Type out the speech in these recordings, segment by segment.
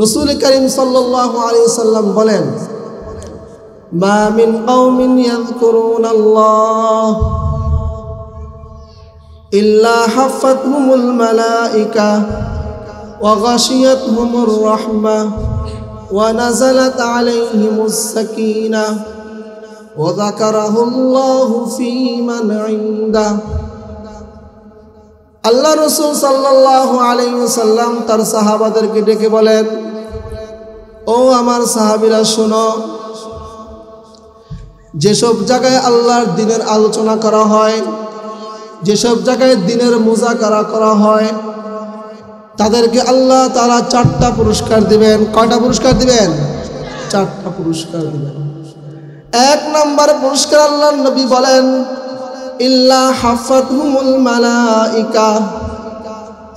রাসূল করিম সাল্লাল্লাহু আলাইহি ওয়াসাল্লাম বলেন, মা মিন কওমিন ইয়াযকুরুনাল্লাহ ইল্লা হাফাতহুমুল মালাইকা ওয়া গাশিয়াতহুমুর রাহমাহ ওয়া নাযালাত আলাইহিমুস সাকিনাহ ওয়া যাকারাহুল্লাহু ফী মান ইনদাহ। আল্লাহ রাসূল সাল্লাল্লাহু আলাইহি ওয়াসাল্লাম তার সাহাবাদেরকে ডেকে বলেন, ও আমার সাহাবীরা শোনো, যেসব জায়গায় আল্লাহর দ্বীনের আলোচনা করা হয়, যেসব জায়গায় দ্বীনের মুযাকারা করা হয়, তাদেরকে আল্লাহ তাআলা 4টা পুরস্কার দিবেন। কয়টা পুরস্কার দিবেন? 4টা পুরস্কার দিবেন। 1 নম্বর পুরস্কার আল্লাহর নবী বলেন, ইল্লা হাফাতহুমুল মালাইকা,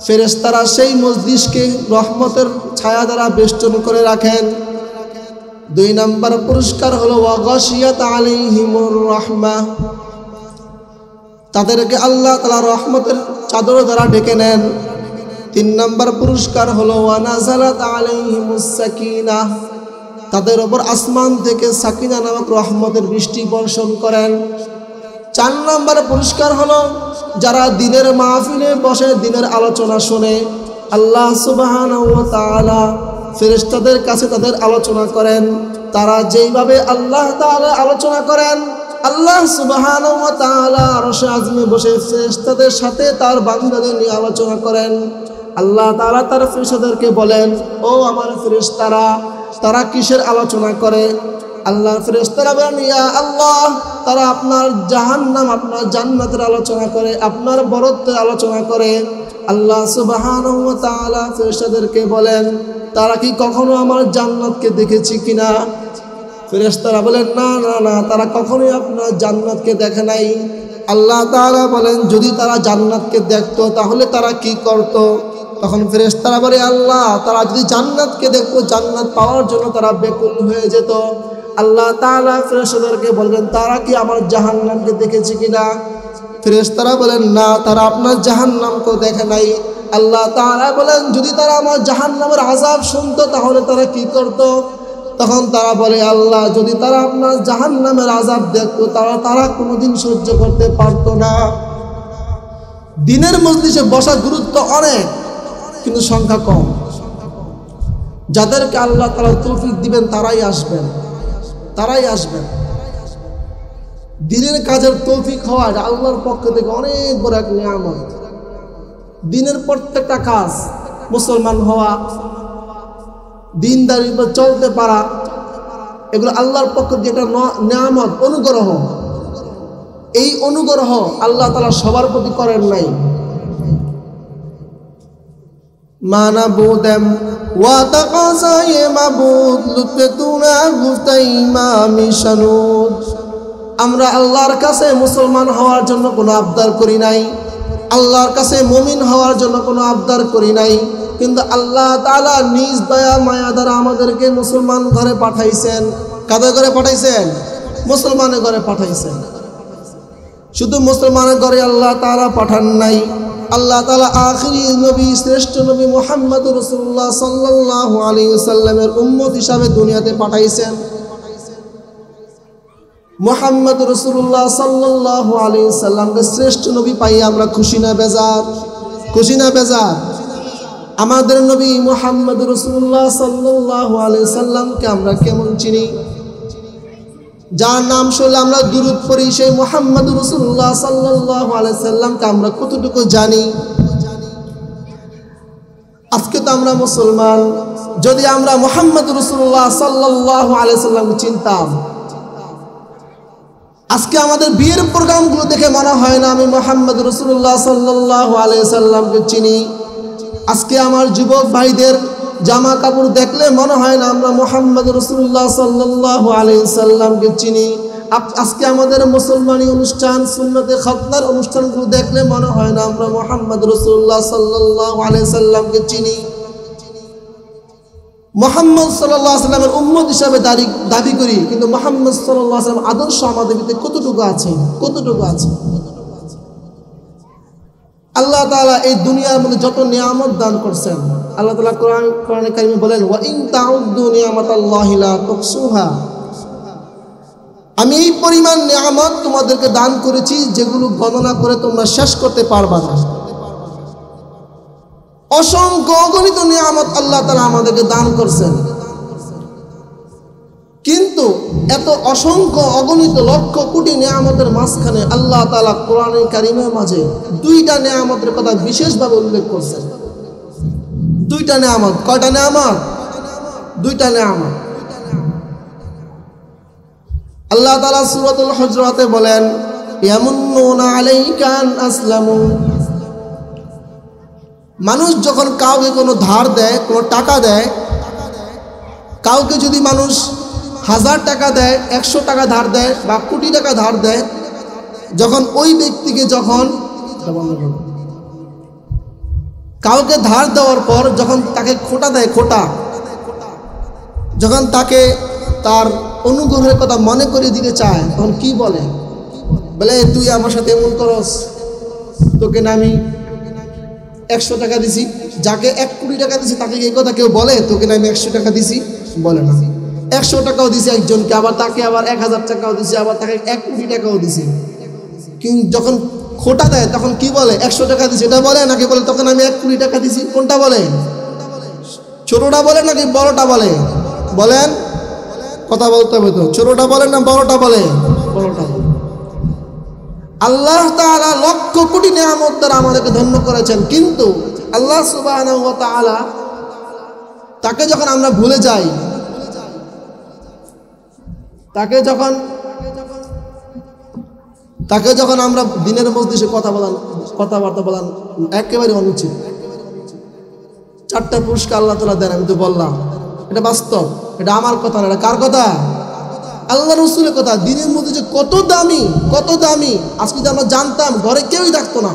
ফেরেশতারা সেই মজলিসকে রহমতের ছায়া দ্বারা বেষ্টন করে রাখেন। 2 নম্বর পুরস্কার হলো ওয়া গাশিয়াত আলাইহিমুর রাহমাহ, তাদেরকে আল্লাহ তাআলা রহমতের চাদর দ্বারা ঢেকে নেন। 3 নম্বর পুরস্কার হলো ওয়া নাযালাত আলাইহিমুস সাকিনাহ, তাদের উপর আসমান থেকে সাকিনা নামক রহমতের বৃষ্টি বর্ষণ করেন। 4 নম্বর পুরস্কার হলো যারা দ্বীনের মাহফিলে বসে দ্বীনের আলোচনা শুনে, আল্লাহ সুবহানাহু ওয়া তাআলা ফেরেশতাদের কাছে তাদের আলোচনা করেন। তারা যেইভাবে আল্লাহ তাআলা আলোচনা করেন, আল্লাহ সুবহানাহু ওয়া তাআলা আরশে আযমে বসে ফেরেশতাদের সাথে তার বান্দাদের নিয়ে আলোচনা করেন। আল্লাহ তাআলা তার ফেরেশতাদেরকে বলেন, ও আমার ফেরেশতারা, তারা কিসের আলোচনা করে? আল্লাহর ফেরেশতারা বলেন, ইয়া আল্লাহ, তারা আপনার জাহান্নাম, আপনার জান্নাতের আলোচনা করে, আপনার বরত্বের আলোচনা করে। আল্লাহ সুবহানাহু ওয়া তাআলা ফেরেশতাদেরকে বলেন, তারা কি কখনো আমার জান্নাতকে দেখেছে কিনা? ফেরেশতারা বলেন, না না না, তারা কখনোই আপনার জান্নাতকে দেখে নাই। আল্লাহ তাআলা বলেন, যদি তারা জান্নাতকে দেখতো তাহলে তারা কি করত? তখন ফেরেশতারা বলে, আল্লাহ, তারা যদি জান্নাতকে দেখতো, জান্নাত পাওয়ার জন্য তারা বেকুল হয়ে যেত। আল্লাহ তাআলা ফেরেশতাদেরকে বলবেন, তারা কি আমার জাহান্নামকে দেখেছে কিনা? ফেরেশতারা বলেন, না, তারা আপনার জাহান্নামকে দেখে নাই। আল্লাহ তাআলা বলেন, যদি তারা আমার জাহান্নামের আযাব শুনতো তাহলে তারা কি করত? তখন তারা বলে, আল্লাহ, যদি তারা আপনার জাহান্নামের আযাব দেখতো তারা কোনোদিন সহ্য করতে পারতো না। দ্বীনের মজলিসে বসার গুরুত্ব অনেক, কিন্তু সংখ্যা কম। যাদেরকে আল্লাহ তাআলা তৌফিক দিবেন তারাই আসবেন, তারাই আসবেন। দ্বীনের কাজের তৌফিক হওয়া আল্লাহর পক্ষ থেকে অনেক বড় এক নিয়ামত। দ্বীনের প্রত্যেকটা কাজ, মুসলমান হওয়া, দ্বীনদারির উপর চলতে পারা, এগুলো আল্লাহর পক্ষ থেকে একটা নিয়ামত, অনুগ্রহ। এই অনুগ্রহ আল্লাহ তাআলা সবার প্রতি করেন নাই। মানাবুদাম ওয়া তাকাসায়ে মাবুদ লুততুনা গুতাইমা মিশানুদ, আমরা আল্লাহর কাছে মুসলমান হওয়ার জন্য কোনো আবদার করি নাই, আল্লাহর কাছে মুমিন হওয়ার জন্য কোনো আবদার করি নাই, কিন্তু আল্লাহ তাআলা নিজ দয়া মায়া দ্বারা আমাদেরকে মুসলমান ঘরে পাঠাইছেন। কাদের ঘরে পাঠাইছেন? মুসলমানের ঘরে পাঠাইছেন। শুধু মুসলমানের ঘরে আল্লাহ তাআলা পাঠান নাই, আল্লাহ তাআলা আখিরি নবী, শ্রেষ্ঠ নবী মুহাম্মদুর রাসূলুল্লাহ সাল্লাল্লাহু আলাইহি ওয়াসাল্লামের উম্মত হিসাবে দুনিয়াতে পাঠাইছেন। মুহাম্মদুর রাসূলুল্লাহ সাল্লাল্লাহু আলাইহি ওয়াসাল্লামকে শ্রেষ্ঠ নবী পাই আমরা খুশি না বেজার? খুশি না বেজার? আমাদের নবী মুহাম্মদুর রাসূলুল্লাহ সাল্লাল্লাহু আলাইহি ওয়াসাল্লামকে আমরা কেমন চিনি? যার নাম শুনলে আমরা দুরূদ পড়ি, সেই মুহাম্মদুর রাসূলুল্লাহ সাল্লাল্লাহু আলাইহি ওয়াসাল্লামকে আমরা কতটুকু জানি? আজকে তো আমরা মুসলমান, যদি আমরা মুহাম্মদুর রাসূলুল্লাহ সাল্লাল্লাহু আলাইহি ওয়াসাল্লামকে চিনতাম, আজকে আমাদের বিয়ের প্রোগ্রামগুলো দেখে মনে হয় না আমি মুহাম্মদুর রাসূলুল্লাহ সাল্লাল্লাহু আলাইহি ওয়াসাল্লামকে চিনি। আজকে আমার যুবক ভাইদের জামা কাপড় দেখলে মনে হয় না আমরা মুহাম্মদুর রাসূলুল্লাহ সাল্লাল্লাহু আলাইহি ওয়াসাল্লামকে চিনি। আজকে আমাদের মুসলমানি অনুষ্ঠান, সুন্নতে খতনার অনুষ্ঠানগুলো দেখলে মনে হয় না আমরা মুহাম্মদুর রাসূলুল্লাহ সাল্লাল্লাহু আলাইহি ওয়াসাল্লামকে চিনি। মুহাম্মদ সাল্লাল্লাহু আলাইহি ওয়াসাল্লামের উম্মত হিসেবে দাবি করি, কিন্তু মুহাম্মদ সাল্লাল্লাহু আলাইহি ওয়াসাল্লাম আদর্শ আমাদের ভিতরে কতটুকু আছে? কতটুকু আছে? আল্লাহ তাআলা এই দুনিয়ার মধ্যে যত নিয়ামত দান করছেন, আল্লাহ তাআলা কোরআনে কারিমে বলেন, ওয়া ইন তাউদ্দু নি'মাতাল্লাহি লা তুহসুহা, আমি এই পরিমাণ নিয়ামত তোমাদেরকে দান করেছি যেগুলো গণনা করে তোমরা শেষ করতে পারবা না। অসংখ্য অগণিত নিয়ামত আল্লাহ তাআলা আমাদেরকে দান করছেন, কিন্তু এত অসংখ্য অগণিত লক্ষ কোটি নিয়ামতের মাঝখানে আল্লাহ তাআলা কোরআনে কারিমের মাঝে দুইটা নিয়ামতের কথা বিশেষভাবে উল্লেখ করছেন। দুইটা নিয়ামত। কয়টা নিয়ামত? দুইটা নিয়ামত। আল্লাহ তাআলা সূরাতুল হুজরাতে বলেন, ইয়ামুন্নুনা আলাইকা আন আসলামু, মানুষ যখন কাউকে কোনো ধার দেয়, কোনো টাকা দেয়, কাউকে যদি মানুষ 1000 টাকা দেয়, 100 টাকা ধার দেয় বা কোটি টাকা ধার দেয়, যখন ওই ব্যক্তিকে কাউকে ধার দেওয়ার পর যখন তাকে খোটা দেয়, খোটা, যখন তাকে তার অনুগ্রহের কথা মনে করে দিতে চায়, তখন কি বলে? বলে, তুই আমার সাথে এমন করস, তোকে না আমি 100 টাকা দিছি। যাকে 1 কোটি টাকা দিছি তাকে এই কথা কেউ বলে? তোকে না আমি 100 টাকা দিছি? বলে না। 100 টাকাও দিছি একজনকে, আবার তাকে আবার 1000 টাকাও দিছি, আবার তাকে 1 কোটি টাকাও দিছি। কিন্তু যখন খোটা দেয় তখন কি বলে? 100 টাকা দিছি, এটা বলে নাকি বলে তখন আমি 1 কোটি টাকা দিছি? কোনটা বলে? ছোটটা বলে নাকি বড়টা বলে? বলেন, কথা বলতে হবে তো। ছোটটা বলে না বড়টা বলে? বড়টা বলে। আল্লাহ তাআলা লক্ষ কোটি নিয়ামত দ্বারা আমাদেরকে ধন্য করেছেন, কিন্তু আল্লাহ সুবহানাহু ওয়া তাআলা তাকে যখন আমরা ভুলে যাই, তাকে যখন আমরা দিনের মজলিসে কথাবার্তা বলান একেবারে অনুচিত। 4টা পুরস্কার আল্লাহ তাআলা দেন, আমি তো বললাম, এটা বাস্তব, এটা আমার কথা না, এটা কার কথা? আল্লাহ রসুলের কথা। দিনের মধ্যে যে কত দামি, কত দামি, আজকে যদি আমরা জানতাম ঘরে কেউই থাকতো না,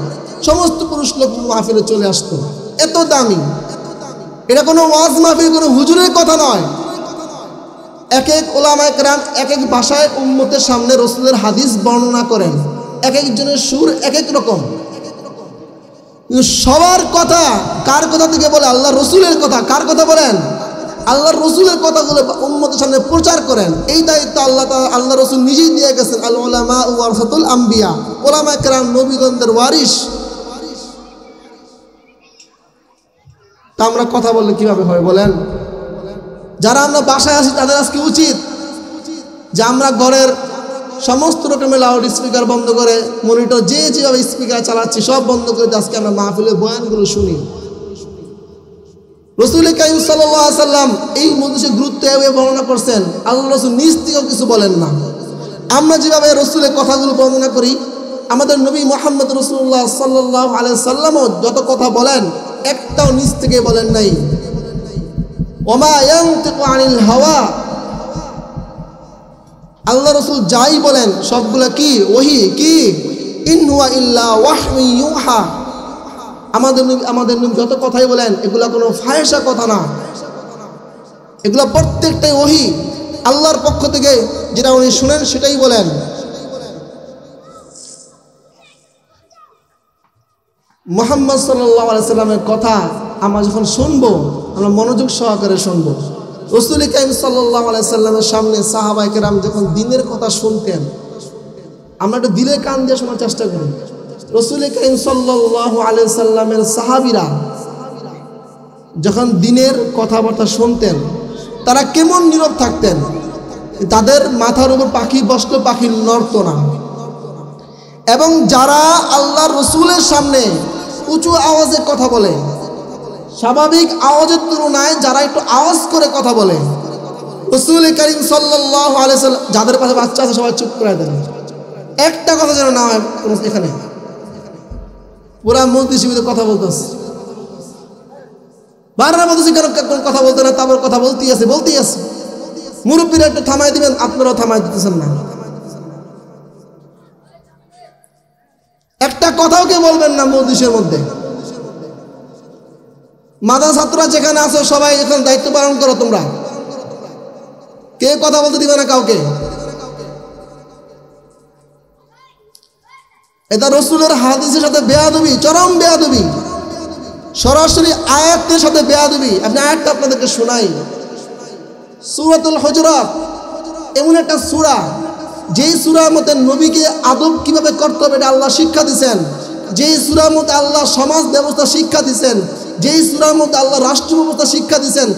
সমস্ত পুরুষ লোক মাহফিলে চলে আসতো, এত দামি। এটা কোনো ওয়াজ মাহফিল, কোনো হুজুরের কথা নয়। এক এক উলামায়ে কেরাম এক এক ভাষায় উম্মতের সামনে রসুলের হাদিস বর্ণনা করেন, এক একজনের সুর এক এক রকম। সবার কথা কার কথা থেকে বলে? আল্লাহ রসুলের কথা। কার কথা বলেন? আল্লাহর রসুলের কথাগুলো উম্মতের সামনে প্রচার করেন। এই দায়িত্ব আল্লাহ রসুল নিজেই দিয়ে গেছেন। আল উলামা ওয়ারাসাতুল আম্বিয়া, উলামায়ে কেরাম নবীগণদের ওয়ারিস। তা আমরা কথা বললে কিভাবে হয় বলেন? যারা আমরা বাসায় আছি তাদের আজকে উচিত যে আমরা ঘরের সমস্ত রকমের লাউড স্পিকার বন্ধ করে, মনিটর যেভাবে স্পিকার চালাচ্ছি সব বন্ধ করে আজকে আমরা মাহফিলের বয়ানগুলো শুনি। রাসূল কারীম সাল্লাল্লাহু আলাইহি সাল্লাম এই মজলিসের গুরুত্ব এভাবে বর্ণনা করছেন, আল্লাহ রাসূল নিজ থেকেও কিছু বলেন না। আমরা যেভাবে রাসূলের কথাগুলো বর্ণনা করি, আমাদের নবী মুহাম্মদ রাসূলুল্লাহ সাল্লাল্লাহু আলাইহি সাল্লামও যত কথা বলেন একটাও নিজ থেকে বলেন নাই। ওমা ইয়ানতিকু আনিল হাওয়া, আল্লাহ রাসূল যাই বলেন সবগুলা কি? ওহী। কি? ইন হুয়া ইল্লা ওয়াহয়ুন ইউহা। আমাদের নবী যত কথাই বলেন এগুলা কোনো ফাহেসা কথা না, এগুলা প্রত্যেকটাই ওহী, আল্লাহর পক্ষ থেকে যেটা উনি শুনেন সেটাই বলেন। মুহাম্মদ সাল্লাল্লাহু আলাইহি সাল্লামের কথা আমরা যখন শুনবো, আমরা মনোযোগ সহকারে শুনবো। রাসূল কারীম সাল্লাল্লাহু আলাইহি সাল্লামের সামনে সাহাবায়ে কেরাম যখন দ্বীনের কথা শুনতেন, আমরা একটু দিলে কান দিয়ে শোনার চেষ্টা করি। রাসূল কারীম সাল্লাল্লাহু আলাইহি সাল্লামের সাহাবীরা যখন দ্বীনের কথাবার্তা শুনতেন, তারা কেমন নীরব থাকতেন। তাদের মাথার উপর পাখি বসতো, পাখি নড়তো না। এবং যারা আল্লাহর রাসূলের সামনে উঁচু আওয়াজে কথা বলে, স্বাভাবিক আওয়াজের তুলনায় যারা একটু আওয়াজ করে কথা বলে, রাসূল কারীম সাল্লাল্লাহু আলাইহি সাল্লাম, যাদের পাশে বাচ্চা আছে সবাই চুপ করে দেন, একটা কথা যেন না হয়। এখানে পুরা মজলিসের ভিতরে কথা বলতেছে, বারবার বলতেছি কেন কথা বলতে না, তারপর কথা বলতেই আছে। মুরব্বীরা একটু থামাই দিবেন, আপনারাও থামাই দিতেছেন না। একটা কথাও কে বলবেন না মজলিসের মধ্যে। মাদ্রাসা ছাত্ররা যেখানে আছো সবাই এখন দায়িত্ব পালন করো। তোমরা কে কথা বলতে দিবে না কাউকে। এটা রাসূলের হাদিসের সাথে বেয়াদবি, চরম বেয়াদবি। সরাসরি আয়াতের সাথে বেয়াদবি। আপনি আয়াতটা আপনাদেরকে শোনাই। সূরাতুল হুজুরাত এমন একটা সূরা, যেই সূরার মধ্যে নবীকে আদব কিভাবে করতে হবে এটা আল্লাহ শিক্ষা দিয়েছেন, যেই সূরার মধ্যে আল্লাহ সমাজ ব্যবস্থা শিক্ষা দিয়েছেন, যেই সূরার মধ্যে আল্লাহ রাষ্ট্র ব্যবস্থা শিক্ষা দিয়েছেন,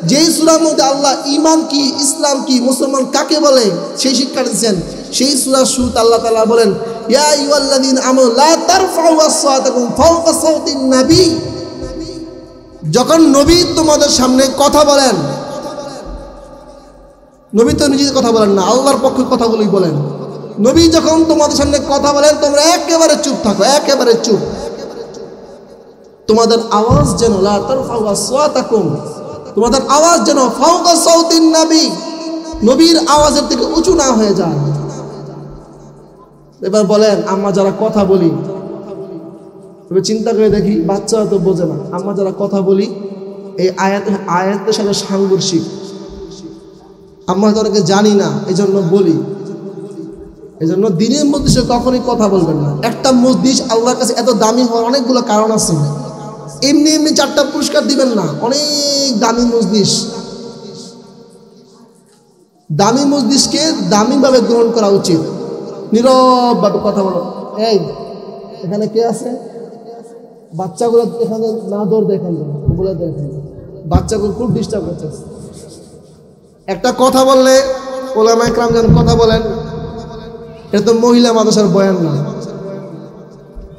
যেই সূরার মধ্যে আল্লাহ ঈমান কি, ইসলাম কি, মুসলমান কাকে বলে সেই শিক্ষা দিয়েছেন, সেই সূরার শুরুতে আল্লাহ তাআলা বলেন, ইয়া আইয়ুহাল্লাযীনা আমানু লা তারফাউ আসওয়াতাকুম ফাওকা সাওতিন নবী। যখন নবী তোমাদের সামনে কথা বলেন, নবী তো নিজে কথা বলেন না, আল্লাহর পক্ষে কথাগুলোই বলেন। নবী যখন তোমাদের সামনে কথা বলেন তোমরা একেবারে চুপ থাকো, একেবারে চুপ। তোমাদের আওয়াজ যেন লা তারফাউ আসওয়াতাকুম, তোমাদের আওয়াজ যেন ফাওকা সাওতিন নবী, নবীর আওয়াজের থেকে উঁচু না হয়ে যায়। এবার বলেন আমরা যারা কথা বলি, তবে চিন্তা করে দেখি, বাচ্চারা তো বোঝে না, আমরা যারা কথা বলি এই আয়াতের সাথে সাংঘর্ষিক, আমরা হয়তো অনেকে জানি না, এই জন্য বলি। এই জন্য দিনের মধ্যে কখনই কথা বলবেন না। একটা মজলিস আল্লাহর কাছে এত দামি হওয়ার অনেকগুলো কারণ আছে। এমনি এমনি 4টা পুরস্কার দিবেন না, অনেক দামি মজলিস। দামি মজলিসকে দামিভাবে গ্রহণ করা উচিত। নীরবভাবে কথা বলো। এই এখানে কে আছে? বাচ্চাগুলো এখানে না দৌড় দেখেন, বলে দেখেন, বাচ্চাগুলো খুব ডিস্টার্ব করছে। একটা কথা বললে ওলামায়ে কেরাম যেন কথা বলেন, এটা তো মহিলা মাদ্রাসার বয়ান না।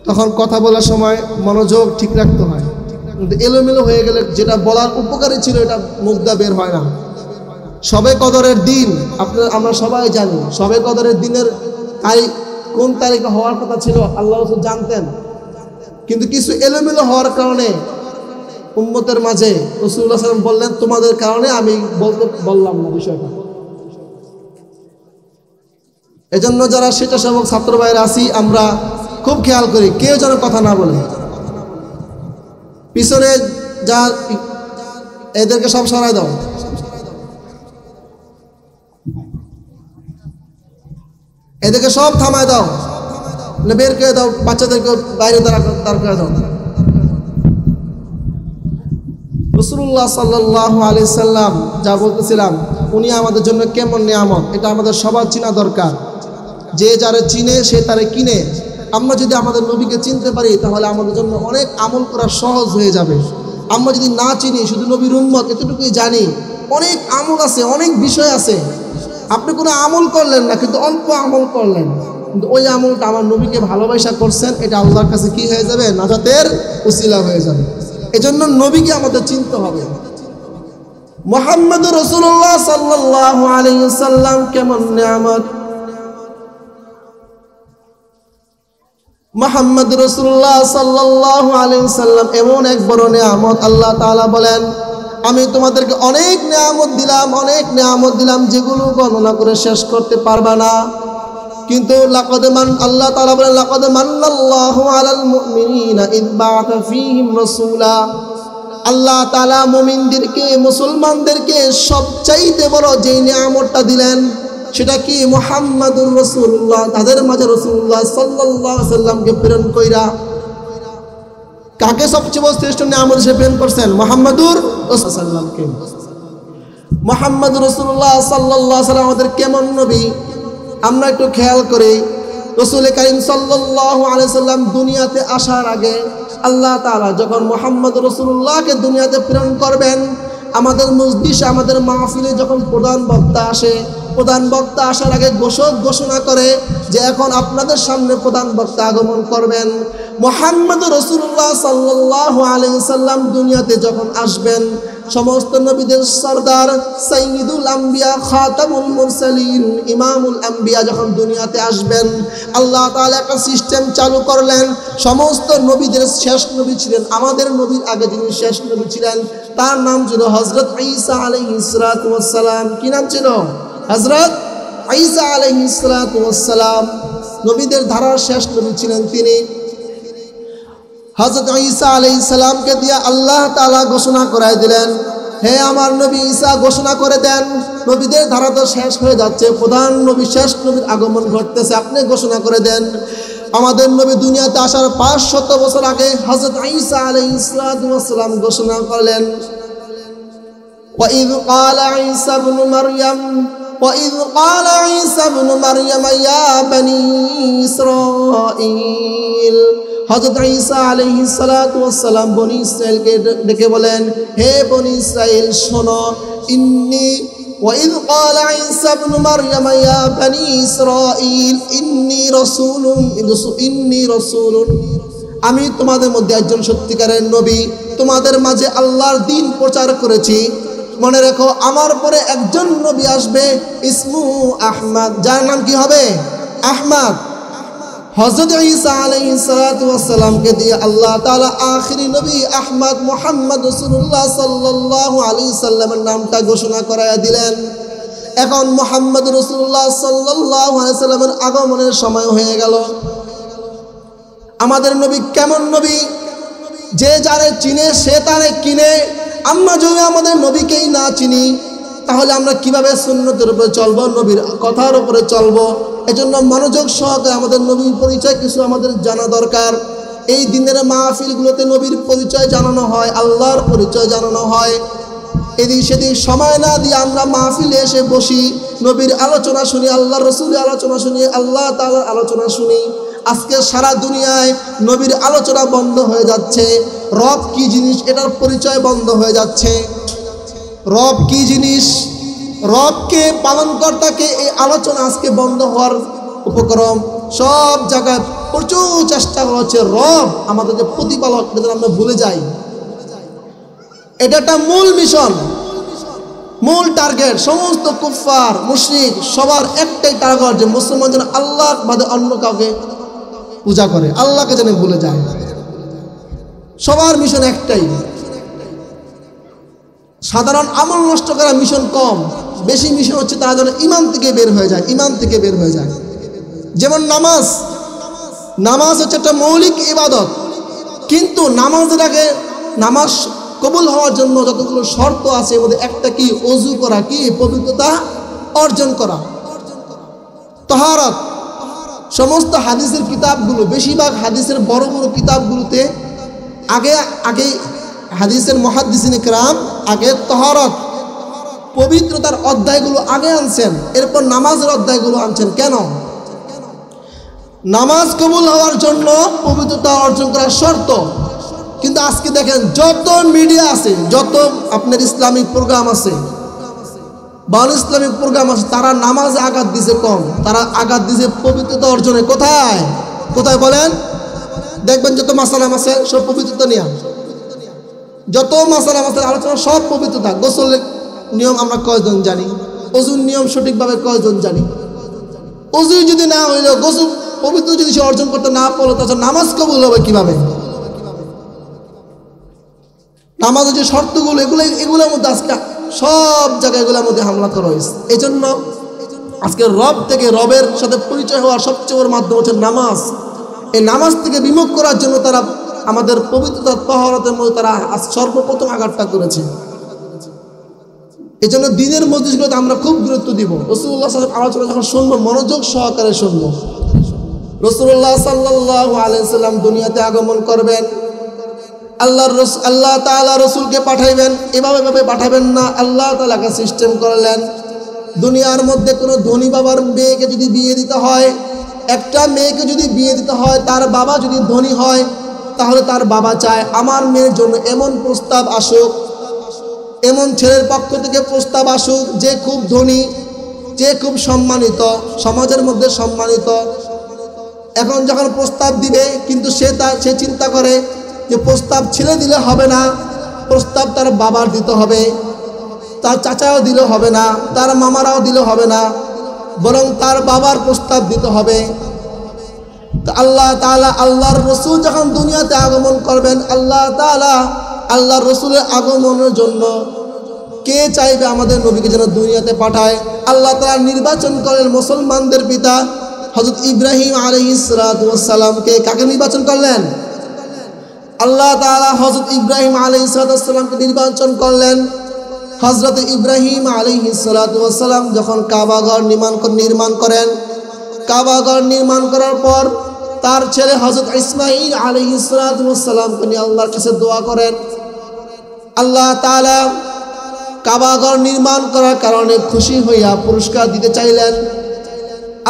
তখন কথা বলার সময় মনোযোগ ঠিক রাখতে হয়, কিন্তু এলোমেলো হয়ে গেলে যেটা বলার উপকারী ছিল এটা মুখটা বের হয় না। শবে কদরের দিন আমরা সবাই জানি, শবে কদরের দিনের তারিখ কোন তারিখে হওয়ার কথা ছিল আল্লাহ রাসূল জানতেন, কিন্তু কিছু এলোমেলো হওয়ার কারণে উম্মতের মাঝে রাসূলুল্লাহ সাল্লাল্লাহু আলাইহি ওয়াসাল্লাম বললেন তোমাদের কারণে আমি বললাম না বিষয়টা। এজন্য যারা স্বেচ্ছাসেবক ছাত্র ভাইরা আছি আমরা খুব খেয়াল করি কেউ যেন কথা না বলে। পিছনে যা এদেরকে সব সরাই দাও, এদেরকে সব থামায় দাও, বের করে দাও, বাচ্চাদেরকে বাইরে দাঁড় করে দাও। রাসূলুল্লাহ সাল্লাল্লাহু আলাইহি সাল্লাম যা বলতেছিলাম উনি আমাদের জন্য কেমন নিয়ামত এটা আমাদের সবার চিনা দরকার। যে যারা চিনে সে তারে কিনে। আমরা যদি আমাদের নবীকে চিনতে পারি তাহলে আমাদের জন্য অনেক আমল করা সহজ হয়ে যাবে। আমরা যদি না চিনি, শুধু নবীর উম্মত এতটুকুই জানি, অনেক আমল আছে, অনেক বিষয় আছে। আপনি কোনো আমল করলেন না, কিন্তু অল্প আমল করলেন, কিন্তু ওই আমলটা আমার নবীকে ভালোবাসা করছেন, এটা আল্লাহর কাছে কি হয়ে যাবে? নাজাতের উসিলা হয়ে যাবে। এজন্য নবীকে আমাদের চিনতে হবে। মুহাম্মদুর রাসূলুল্লাহ সাল্লাল্লাহু আলাইহি ওয়াসাল্লাম কেমন নিয়ামত! মুহাম্মদুর রাসূলুল্লাহ সাল্লাল্লাহু আলাইহি ওয়াসাল্লাম এমন এক বড় নিয়ামত। আল্লাহ তাআলা বলেন আমি তোমাদেরকে অনেক নিয়ামত দিলাম, অনেক নিয়ামত দিলাম যেগুলো বর্ণনা করে শেষ করতে পারবা না। কিন্তু আল্লাহ তাআলা বলেন লাকাদ মান্নাল্লাহু আলাল মুমিনিনা ইয বা'আথা ফীহিম রাসূলা। আল্লাহ তাআলা মুমিনদেরকে, মুসলমানদেরকে সবচাইতে বড় যে নিয়ামতটা দিলেন সেটা কি? মুহাম্মাদুর রাসূলুল্লাহ, তাদের মাঝে রাসূলুল্লাহ সাল্লাল্লাহু আলাইহি ওয়াসাল্লামকে প্রেরণ কইরা। কাকে সবচেয়ে বড় শ্রেষ্ঠ নিয়ামত হিসেবে প্রেরণ করছেন? মুহাম্মাদুর রাসূলুল্লাহকে। মুহাম্মাদুর রাসূলুল্লাহ সাল্লাল্লাহু আলাইহি ওয়াসাল্লাম আমাদের কেমন নবী আমরা একটু খেয়াল করি। রাসূল কারীম সাল্লাল্লাহু আলাইহি ওয়াসাল্লাম দুনিয়াতে আসার আগে আল্লাহ তাআলা যখন মুহাম্মদ রাসূলুল্লাহকে দুনিয়াতে প্রেরণ করবেন, আমাদের মজলিসে, আমাদের মাহফিলে যখন প্রধান বক্তা আসে, প্রধান বক্তা আসার আগে ঘোষণা করে যে এখন আপনাদের সামনে প্রধান বক্তা আগমন করবেন। মুহাম্মদ রাসূলুল্লাহ সাল্লাল্লাহু আলাইহি ওয়াসাল্লাম দুনিয়াতে যখন আসবেন, সমস্ত নবীদের সরদার, সাইয়্যিদুল আম্বিয়া, খাতামুল মুরসালিন, ইমামুল আম্বিয়া যখন দুনিয়াতে আসবেন, আল্লাহ তাআলা একটা সিস্টেম চালু করলেন। সমস্ত নবীদের শেষ নবী ছিলেন, আমাদের নবীর আগে যিনি শেষ নবী ছিলেন তার নাম ছিল হযরত ঈসা আলাইহিস সালাতু ওয়াস সালাম। কি নাম ছিল? হযরত ঈসা আলাইহিস সালাতু ওয়াস সালাম। নবীদের ধারার শেষ নবী ছিলেন তিনি। হযরত ঈসা আলাইহিস সালামকে দিয়ে আল্লাহ তাআলা ঘোষণা করায় দিলেন, হে আমার নবী ঈসা ঘোষণা করে দেন, নবীদের ধারা তো শেষ হয়ে যাচ্ছে, প্রধান নবী, শেষ নবীর আগমন ঘটতেছে, আপনি ঘোষণা করে দেন। আমাদের নবী দুনিয়াতে আসার 500 বছর আগে হযরত ঈসা আলাইহিস সালাম ঘোষণা করলেন, وَإِذْ قَالَ عِيسَى ابْنُ مَرْيَمَ يَا بَنِي إِسْرَائِيلَ হযরত ঈসা আলাইহিস সালাম বনি ইসরাইলকে ডেকে বলেন, হে বনি ইসরাইল শোনো, وَإِذْ قَالَ عِيسَى ابْنُ مَرْيَمَ يَا بَنِي إِسْرَائِيلَ إِنِّي رَسُولٌ আমি তোমাদের মধ্যে একজন সত্যিকারের নবী, তোমাদের মাঝে আল্লাহর দ্বীন প্রচার করেছি। মনে রেখো, আমার পরে একজন নবী আসবে, ইসমু আহমদ, যার নাম কি হবে? আহমদ। হযরত ঈসা আলাইহিস সালামকে দিয়ে আল্লাহ তাআলা আখিরি নবী আহমদ মুহাম্মদ রাসূলুল্লাহ সাল্লাল্লাহু আলাইহি সাল্লামের নামটা ঘোষণা করায়া দিলেন। এখন মুহাম্মদ রাসূলুল্লাহ সাল্লাল্লাহু আলাইহি সাল্লামের আগমনের সময় হয়ে গেল। আমাদের নবী কেমন নবী? যে যারে চিনে সে তারে কিনে। আমরা যদি আমাদের নবীকেই না চিনি, তাহলে আমরা কিভাবে সুন্নতের উপরে চলবো, নবীর কথার উপরে চলবো? এজন্য মনোযোগ সহকারে আমাদের নবীর পরিচয় কিছু আমাদের জানা দরকার। এই দিনের মাহফিলগুলোতে নবীর পরিচয় জানানো হয়, আল্লাহর পরিচয় জানানো হয়। এদিক সেদিক সময় না দিয়ে আমরা মাহফিলে এসে বসি, নবীর আলোচনা শুনি, আল্লাহর রাসূলের আলোচনা শুনি, আল্লাহ তাআলার আলোচনা শুনি। আজকে সারা দুনিয়ায় নবীর আলোচনা বন্ধ হয়ে যাচ্ছে। রব কি জিনিস এটার পরিচয় বন্ধ হয়ে যাচ্ছে। রব কি জিনিস, রবকে, পালনকর্তাকে, এই আলোচনা আজকে বন্ধ হওয়ার উপক্রম। সব জায়গায় প্রচুর চেষ্টা করা হচ্ছে রব আমাদের যে প্রতিপালক, এটা আমরা ভুলে যাই। এটা একটা মূল মিশন, মূল টার্গেট। সমস্ত কুফফার মুশরিক সবার একটাই টার্গেট যে মুসলমান যেন আল্লাহ বাদে অন্য কাউকে পূজা করে, আল্লাহকে যেন ভুলে যায়। সবার মিশন একটাই। সাধারণ আমল নষ্ট করা মিশন কম, বেশি মিশন হচ্ছে তারা যেন ইমান থেকে বের হয়ে যায়, ইমান থেকে বের হয়ে যায়। যেমন নামাজ, নামাজ হচ্ছে একটা মৌলিক ইবাদত, কিন্তু নামাজের আগে নামাজ কবুল হওয়ার জন্য যতগুলো শর্ত আছে এর মধ্যে একটা কি? ওযু করা, কি? পবিত্রতা অর্জন করা, তাহারাত। সমস্ত হাদিসের কিতাবগুলো, বেশিরভাগ হাদিসের বড় বড় কিতাবগুলোতে আগে হাদিসের মুহাদ্দিসিনে কেরাম আগে তাহারাত, পবিত্রতার অধ্যায়গুলো আগে আনছেন, এরপর নামাজের অধ্যায়গুলো আনছেন। কেন? নামাজ কবুল হওয়ার জন্য পবিত্রতা অর্জন করার শর্ত। কিন্তু আজকে দেখেন যত মিডিয়া আছে, যত আপনার ইসলামিক প্রোগ্রাম আছে বা ইসলামিক প্রোগ্রাম আছে, তারা নামাজে আঘাত দিছে কম, তারা আঘাত দিছে পবিত্রতা অর্জনে। কোথায় কোথায় বলেন? দেখবেন যত মাসালা আছে সব পবিত্রতা নিয়ে, যত মাসালা মাসালা আলোচনা সব পবিত্রতা। গোসলের নিয়ম আমরা কয়জন জানি? ওযুর নিয়ম সঠিকভাবে কয়জন জানি? ওযু যদি না হইলো, গোসল পবিত্র যদি সে অর্জন করতে না পারলো, তাছাড়া নামাজ কবুল হবে কিভাবে? নামাজের যে শর্তগুলো, এগুলোর মধ্যে আজকে সব জায়গায় এগুলোর মধ্যে হামলা করা হয়েছে। এই জন্য আজকে রব থেকে, রবের সাথে পরিচয় হওয়ার সবচেয়ে বড় মাধ্যম হচ্ছে নামাজ। এই নামাজ থেকে বিমুখ করার জন্য তারা আমাদের পবিত্রতা তাহারাতের মধ্যে তারা সর্বপ্রথম আঘাতটা করেছে। এই জন্য দিনের মজলিসগুলোতে আমরা খুব গুরুত্ব দিব। রাসূলুল্লাহ সাল্লাল্লাহু আলাইহি ওয়াসাল্লাম আলোচনা যখন শুনবো, মনোযোগ সহকারে শুনবো। রাসূলুল্লাহ সাল্লাল্লাহু আলাইহি ওয়াসাল্লাম দুনিয়াতে আগমন করবেন, আল্লাহ তাআলা রসুলকে পাঠাইবেন। এভাবে পাঠাবেন না, আল্লাহ তাআলাকে সিস্টেম করলেন। দুনিয়ার মধ্যে কোনো ধনী বাবার মেয়েকে যদি বিয়ে দিতে হয়, একটা মেয়েকে যদি বিয়ে দিতে হয়, তার বাবা যদি ধনী হয়, তাহলে তার বাবা চায় আমার মেয়ের জন্য এমন প্রস্তাব আসুক, এমন ছেলের পক্ষ থেকে প্রস্তাব আসুক যে খুব ধনী, যে খুব সম্মানিত, সমাজের মধ্যে সম্মানিত। এখন যখন প্রস্তাব দিবে, কিন্তু সে চিন্তা করে যে প্রস্তাব ছেলে দিলে হবে না, প্রস্তাব তার বাবার দিতে হবে, তার চাচাও দিলে হবে না, তার মামারাও দিলে হবে না, বরং তার বাবার প্রস্তাব দিতে হবে। তো আল্লাহ তাআলা, আল্লাহর রসুল যখন দুনিয়াতে আগমন করবেন, আল্লাহ তাআলা আল্লাহর রসুলের আগমনের জন্য কে চাইবে আমাদের নবীকে যেন দুনিয়াতে পাঠায়? আল্লাহ তাআলা নির্বাচন করেন মুসলমানদের পিতা হযরত ইব্রাহিম আলাইহিস সালামকে। কাকে নির্বাচন করলেন? আল্লাহ তাআলা হযরত ইব্রাহিম আলাইহিস সালামকে নির্বাচন করলেন। হযরত ইব্রাহিম আলাইহিস সালাম যখন কাবাঘর নির্মাণ করেন, কাবাঘর নির্মাণ করার পর তার ছেলে হযরত ইসমাঈল আলাইহিস সালাতু ওয়াস সালামকে নিয়ে আল্লাহর কাছে দোয়া করেন। আল্লাহ তাআলা কাবা ঘর নির্মাণ করার কারণে খুশি হইয়া পুরস্কার দিতে চাইলেন।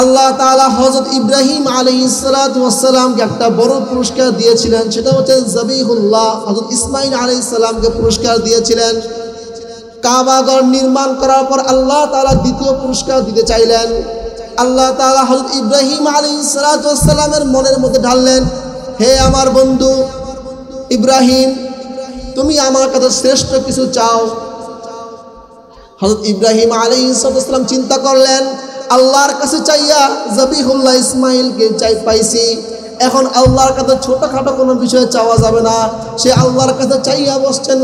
আল্লাহ তাআলা হযরত ইব্রাহিম আলাইহিস সালাতু ওয়াস সালামকে একটা বড় পুরস্কার দিয়েছিলেন, সেটা হচ্ছে যাবিহুল্লাহ। হযরত ইসমাঈল আলাইহিস সালামকে পুরস্কার দিয়েছিলেন। কাবা ঘর নির্মাণ করার পর আল্লাহ তাআলা দ্বিতীয় পুরস্কার দিতে চাইলেন। আল্লাহ তাআলা হযরত ইব্রাহিম আলাইহিস সালাতু ওয়াস সালামের মনের মধ্যে ঢাললেন, হে আমার বন্ধু ইব্রাহিম, তুমি আমার কাছে শ্রেষ্ঠ কিছু চাও। হযরত ইব্রাহিম আলাইহিস সালাম চিন্তা করলেন, আল্লাহর কাছে চাইয়া যাবিহুল্লাহ ইসমাঈলকে পাইছি, এখন আল্লাহর কাছে ছোটখাটো কোনো বিষয় চাওয়া যাবে না। সে আল্লাহর কাছে চাইয়া বসছেন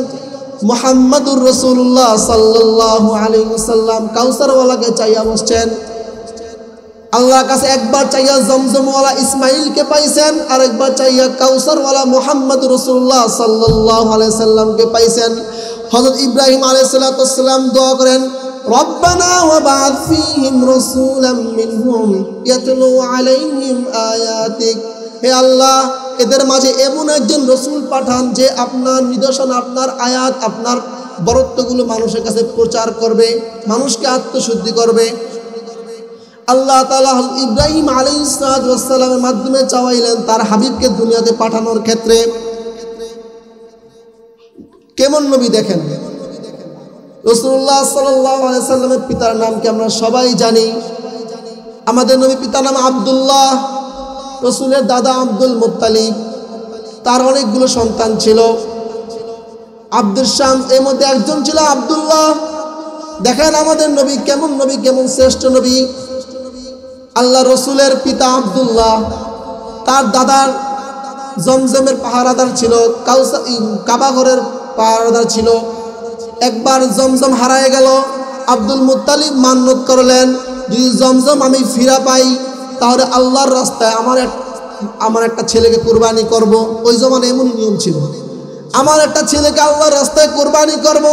মুহাম্মাদুর রাসূলুল্লাহ সাল্লাল্লাহু আলাইহি ওয়াসাল্লাম কাউসারওয়ালাকে চাইয়া বসছেন। আল্লাহর কাছে একবার চাইয়া জমজমওয়ালা ইসমাঈলকে পাইছেন, আর একবার চাইয়া কাউসারওয়ালা মুহাম্মাদুর রাসূলুল্লাহ সাল্লাল্লাহু আলাইহি ওয়াসাল্লামকে পাইছেন। হযরত ইব্রাহিম আলাইহিস সালাম দোয়া করেন, রব্বানা ওয়াবআথ ফীহিম রাসূলাম মিনহুম ইয়াতলু আলাইহিম আয়াতিক। হে আল্লাহ, এদের মাঝে এমন একজন রাসূল পাঠান যে আপনার নিদর্শন, আপনার আয়াত, আপনার বরত্বগুলো মানুষের কাছে প্রচার করবে, মানুষকে আত্মশুদ্ধি করবে। আল্লাহ তাআলা ইব্রাহিম আলাইহিস সালামের মাধ্যমে চাওয়াইলেন তার হাবিবকে দুনিয়াতে পাঠানোর ক্ষেত্রে। কেমন নবী দেখেন, রাসূলুল্লাহ সাল্লাল্লাহু আলাইহি সাল্লামের পিতার নাম কি আমরা সবাই জানি। আমাদের নবী পিতার নাম আব্দুল্লাহ, রাসূলের দাদা আব্দুল মুত্তালিব। তার অনেকগুলো সন্তান ছিল। আব্দুল শামস এর মধ্যে একজন ছিল আব্দুল্লাহ। দেখেন আমাদের নবী কেমন নবী, কেমন শ্রেষ্ঠ নবী। আল্লাহ রসুলের পিতা আব্দুল্লাহ, তার দাদার জমজমের পাহারাদার ছিল, কাবা ঘরের পাহারাদার ছিল। একবার জমজম হারায় গেল, আব্দুল মুত্তালিব মান্নত করলেন, যদি জমজম আমি ফিরা পাই তাহলে আল্লাহর রাস্তায় আমার একটা ছেলেকে কুরবানি করব। ওই জমানে এমন নিয়ম ছিল, আমার একটা ছেলেকে আল্লাহর রাস্তায় কুরবানি করব।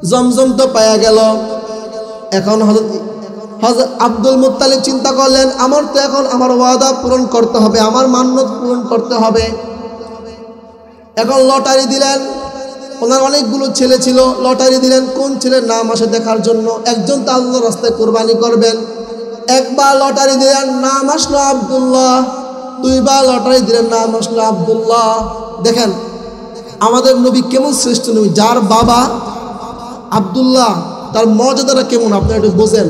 জমজম তো পাওয়া গেল। এখন হযরত আব্দুল মুত্তালিব চিন্তা করলেন, আমার তো এখন আমার ওয়াদা পূরণ করতে হবে, আমার মান্নত পূরণ করতে হবে। এখন লটারি দিলেন। ওনার অনেকগুলো ছেলে ছিল, লটারি দিলেন কোন ছেলের নাম আসে দেখার জন্য। একজন তো আল্লাহর রাস্তায় কুরবানি করবেন। একবার লটারি দিলেন, নাম আসলো আব্দুল্লাহ। দুইবার লটারি দিলেন, নাম আসলো আব্দুল্লাহ। দেখেন আমাদের নবী কেমন শ্রেষ্ঠ নবী, যার বাবা আব্দুল্লাহ, তার মর্যাদাটা কেমন আপনি একটু বোঝেন।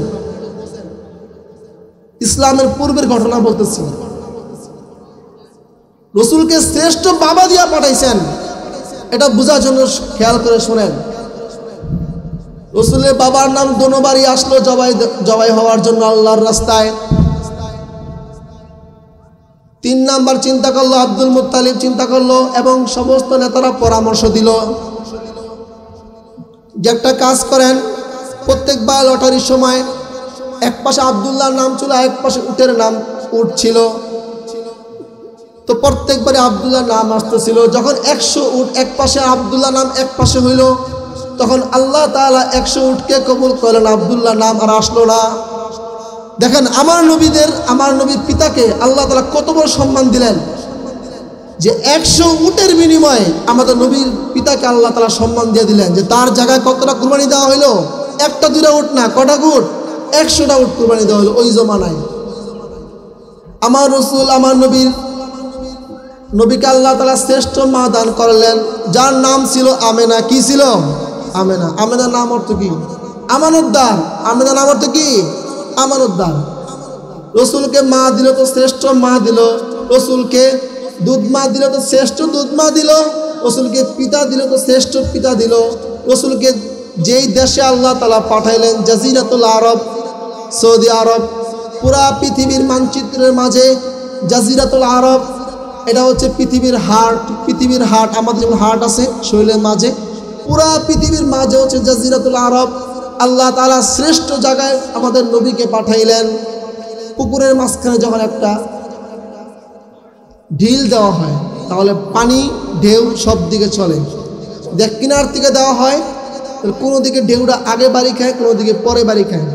ইসলামের পূর্বের ঘটনা বলতেছি, রসুলকে শ্রেষ্ঠ বাবা দিয়া পাঠাইছেন, এটা বোঝার জন্য খেয়াল করে শোনেন। রসুলের বাবার নাম দোনোবারই আসলো জবাই হওয়ার জন্য আল্লাহর রাস্তায়। 3 নাম্বার চিন্তা করলো আব্দুল মুত্তালিব, চিন্তা করলো এবং সমস্ত নেতারা পরামর্শ দিল যে একটা কাজ করেন, প্রত্যেকবার লটারির সময় এক পাশে আব্দুল্লাহর নাম ছিল, এক পাশে উটের নাম ছিল। তো প্রত্যেকবারে আব্দুল্লাহর নাম আসতেছিল। যখন 100 উট এক পাশে, আব্দুল্লাহ নাম এক পাশে হইল, তখন আল্লাহ তাআলা 100 উটকে কবুল করলেন, আব্দুল্লাহ নাম আর আসলো না। দেখেন আমার নবীর পিতাকে আল্লাহ তাআলা কত বড় সম্মান দিলেন, যে 100 উটের বিনিময়ে আমাদের নবীর পিতাকে আল্লাহ তাআলা সম্মান দিয়ে দিলেন, যে তার জায়গায় কতটা কুরবানি দেওয়া হইলো, একটা দুইটা উট না, কটা উট, 100টা উট কুরবানি দেওয়া হলো ওই জমানায়। আমার রসুল, আমার নবীকে আল্লাহ তাআলা শ্রেষ্ঠ মা দান করলেন, যার নাম ছিল আমেনা। কি ছিল? আমেনা। আমেনার নাম অর্থ কি? আমানতদার। আমেনার নাম অর্থ কি? আমানতদার। রসুলকে মা দিল তো শ্রেষ্ঠ মা দিল, রসুলকে দুধ মা দিল তো শ্রেষ্ঠ দুধ মা দিল, রসুলকে পিতা দিল তো শ্রেষ্ঠ পিতা দিল। রসুলকে যেই দেশে আল্লাহ তাআলা পাঠাইলেন, জাজিরাতুল আরব, সৌদি আরব, পুরা পৃথিবীর মানচিত্রের মাঝে জাজিরাতুল আরব, এটা হচ্ছে পৃথিবীর হার্ট। পৃথিবীর হার্ট, আমাদের যেমন হার্ট আছে শরীরের মাঝে, পুরা পৃথিবীর মাঝে হচ্ছে জাজিরাতুল আরব। আল্লাহ তাআলা শ্রেষ্ঠ জায়গায় আমাদের নবীকে পাঠাইলেন। পুকুরের মাঝখানে যখন একটা ঢিল দেওয়া হয়, তাহলে পানি ঢেউ সব দিকে চলে। দেখ কিনার থেকে দেওয়া হয়, কোনো দিকে ঢেউটা আগে বাড়ি খায়, কোনো দিকে পরে বাড়ি খায়।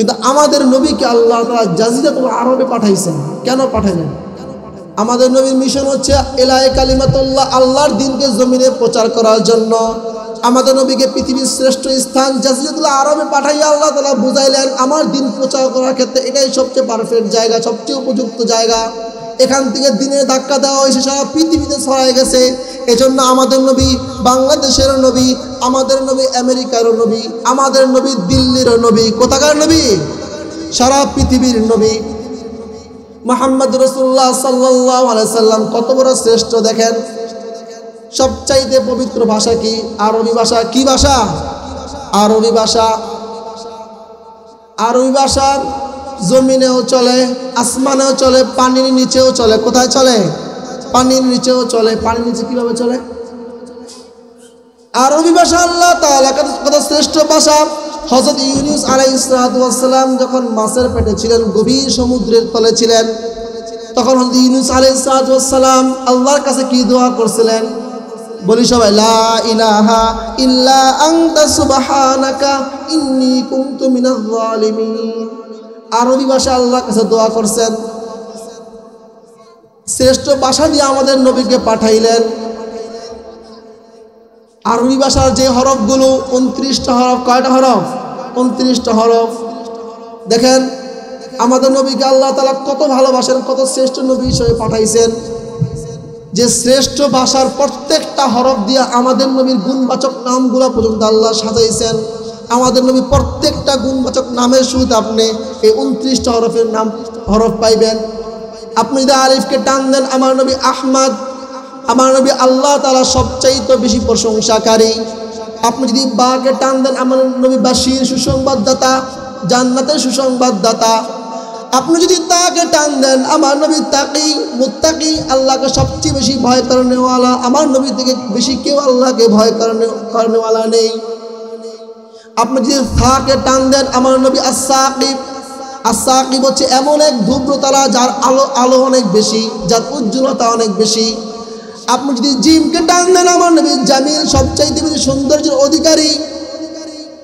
কিন্তু আমাদের নবীকে আল্লাহ তাআলা জাজিরাতুল আরবে পাঠাইছেন। কেন পাঠাইলেন? আমাদের নবীর মিশন হচ্ছে ইলাহি কালিমাতুল্লাহ, আল্লাহর দ্বীনকে জমিনে প্রচার করার জন্য। আমাদের নবীকে পৃথিবীর শ্রেষ্ঠ স্থান জাজিরাতুল আরবে পাঠাইয়া আল্লাহ তাআলা বুঝাইলেন আমার দ্বীন প্রচার করার ক্ষেত্রে এটাই সবচেয়ে পারফেক্ট জায়গা, সবচেয়ে উপযুক্ত জায়গা। এখান থেকে দ্বীনের ধাক্কা দেওয়া হয়েছে, সারা পৃথিবীতে ছড়ায় গেছে। এজন্য আমাদের নবী বাংলাদেশের নবী, আমাদের নবী আমেরিকার নবী, আমাদের নবী দিল্লির নবী। কোথাকার নবী? সারা পৃথিবীর নবী মুহাম্মদ রাসূলুল্লাহ সাল্লাল্লাহু আলাইহি সাল্লাম কত বড় শ্রেষ্ঠ দেখেন। সবচাইতে পবিত্র ভাষা কি? আরবি ভাষা। কি ভাষা? আরবি ভাষা। আরবি ভাষা জমিনেও চলে, আসমানেও চলে, পানির নিচেও চলে। কোথায় চলে? পানির নিচেও চলে। পানির নিচে কিভাবে চলে? আরবি ভাষা আল্লাহ তাআলা কত শ্রেষ্ঠ ভাষা। হযরত ইউনূস আলাইহিস সালাম যখন মাছের পেটে ছিলেন, গভীর সমুদ্রের তলে ছিলেন, তখন হযরত ইউনূস আলাইহিস সালাম আল্লাহর কাছে কি দোয়া করছিলেন? বলি সবাই, লা ইলাহা ইল্লা আনতা সুবহানাকা ইন্নী কুনতু মিনাজ জালিমিন। আরবি ভাষা আল্লাহর কাছে দোয়া করছেন। শ্রেষ্ঠ ভাষা দিয়ে আমাদের নবীকে পাঠাইলেন। আরবি ভাষার যে হরফগুলো 29টা হরফ। কয়টা হরফ? 29টা হরফ। দেখেন আমাদের নবীকে আল্লাহ তাআলা কত ভালোবাসেন, কত শ্রেষ্ঠ নবী হিসেবে পাঠাইছেন, যে শ্রেষ্ঠ ভাষার প্রত্যেকটা হরফ দিয়ে আমাদের নবীর গুণবাচক নামগুলো পর্যন্ত আল্লাহ সাজাইছেন। আমাদের নবী প্রত্যেকটা গুণবাচক নামের শুরুতে আপনি এই 29টা হরফের নাম হরফ পাইবেন। আপনি যদি আলিফকে টান দেন আমার নবী আহমদ, আমার নবী আল্লাহ তাআলা সবচাইতে বেশি প্রশংসাকারী। আপনি যদি বাকে টান দেন আমার নবী বাশির, সুসংবাদদাতা, জান্নাতের সুসংবাদদাতা। আপনি যদি তাকে টান দেন আমার নবী তাকি, মুত্তাকি, আল্লাহকে সবচেয়ে বেশি ভয় করেনেওয়ালা। আমার নবী থেকে বেশি কেউ আল্লাহকে ভয় করেনেওয়ালা নেই। আপনি যদি সাকে টান দেন আমার নবী আস-সাকিব। আস-সাকিব হচ্ছে এমন এক ধূম্রতারা যার আলো অনেক বেশি, যার উজ্জ্বলতা অনেক বেশি। আপনি যদি জিমকে টান দেন আমার নবী জামিল, সবচাইতে বেশি সৌন্দর্যের অধিকারী।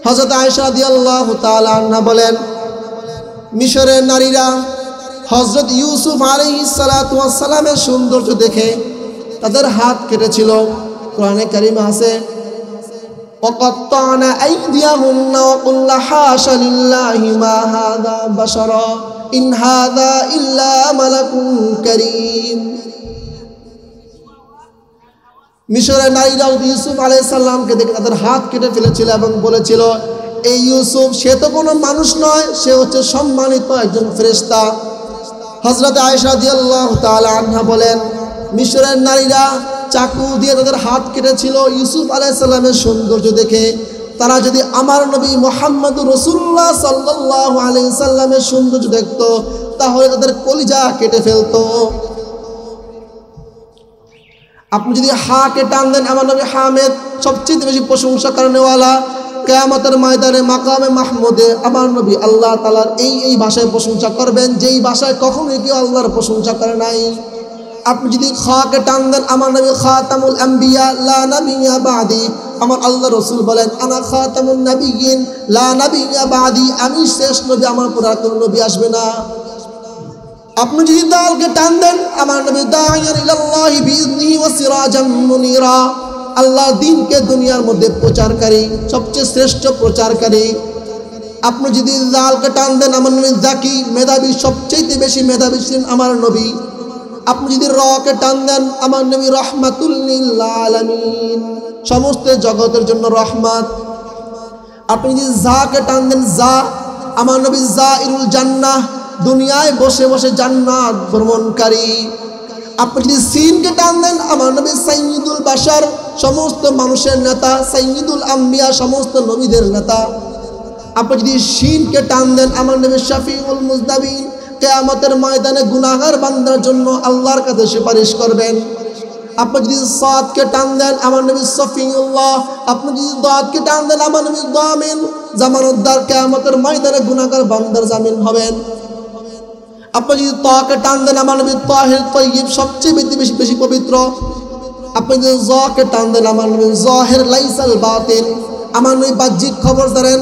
হযরত আয়েশা রাদিয়াল্লাহু তাআলা আনহা বলেন, মিশরের নারীরা হযরত ইউসুফ আলাইহিস সালাতু ওয়াস সালামের সৌন্দর্য দেখে তাদের হাত কেটেছিল। কোরআনে কারিমে আছে, ওয়াকাত্তানা আইদিয়াহুন্না ওয়া কুল্লা হাশা লিল্লাহি মা হাযা বাশারা ইন হাযা ইল্লা মালাকুন কারীম। মিশরের নারীরা ইউসুফ আলাইহিস সালামকে দেখে তাদের হাত কেটে ফেলেছিল এবং বলেছিল, এই ইউসুফ সে তো কোনো মানুষ নয়, সে হচ্ছে সম্মানিত একজন ফেরেশতা। হযরত আয়েশা রাদিয়াল্লাহু তাআলা আনহা বলেন, মিশরের নারীরা চাকু দিয়ে তাদের হাত কেটেছিল ইউসুফ আলাইহিস সালামের সৌন্দর্য দেখে। তারা যদি আমার নবী মুহাম্মদুর রাসূলুল্লাহ সাল্লাল্লাহু আলাইহি সাল্লামের সৌন্দর্য দেখত তাহলে তাদের কলিজা কেটে ফেলতো। আপনি যদি হাকে টান দেন আমার নবী হামিদ, সবচেয়ে বেশি প্রশংসা করেনেওয়ালা। কিয়ামতের ময়দানে মাকামে মাহমুদে আমার নবী আল্লাহ তাআলার এই ভাষায় প্রশংসা করবেন যেই ভাষায় কখনোই কেউ আল্লাহর প্রশংসা করে নাই। আপনি যদি খাকে টান দেন আমার নবী খাতামুল আম্বিয়া লা নাবিয়্যা বাদি। আমার আল্লাহ রাসূল বলেন, আনা খাতামুন নাবিয়্যিন লা নাবিয়্যা বাদি, আমি শেষ নবী, আমার পর আর কোনো নবী আসবে না। আপনি যদি দালকে টান দেন আমার নবী দাইয়ান ইলাল্লাহি বিইذনিহি ওয়া সিরাজাম মুনিরা, আল্লাহর দ্বীনকে দুনিয়ার মধ্যে প্রচারকারী, সবচেয়ে শ্রেষ্ঠ প্রচারকারী। আপনি যদি দালকে টান দেন আমার নবী জাকি, মেধাবী, সবচেয়ে বেশি মেধাবী ছিলেন আমার নবী। আপনি যদি রকে টান দেন আমার নবী রাহমাতুল লিল আলামিন, সমস্ত জগতের জন্য রহমত। আপনি যদি জাকে টান দেন জা, আমার নবী জাইরুল জান্নাহ, দুনিয়ায় বসে বসে জান্নাত ভ্রমণকারী। আপনি যদি সিনকে টান দেন আমার নবী সাইয়্যিদুল বাশার, সমস্ত মানুষের নেতা, সাইয়্যিদুল আম্বিয়া, সমস্ত নবীদের নেতা। আপনি যদি শিনকে টান দেন আমার নবী শাফিউল মুজনাবিন, কিয়ামতের ময়দানে গুনাহগার বান্দার জন্য আল্লাহর কাছে সুপারিশ করবেন। আপনি যদি সাদকে টান দেন আমার নবী সফিউল্লাহ, আপনি যদি দাদকে টান দেন আমার নবী দামিন, জামানতদার, কিয়ামতের ময়দানে গুনাহগার বান্দার জামিন হবেন। আপনি যদি তাকে টান দেন আমার নবী তাহির তয়্যিব, সবচেয়ে বেশি পবিত্র। আপনি যদি জাকে টান দেন আমার নবী জাহির লাইসাল বাতিল, আমার নবী বাহ্যিক খবর জানেন,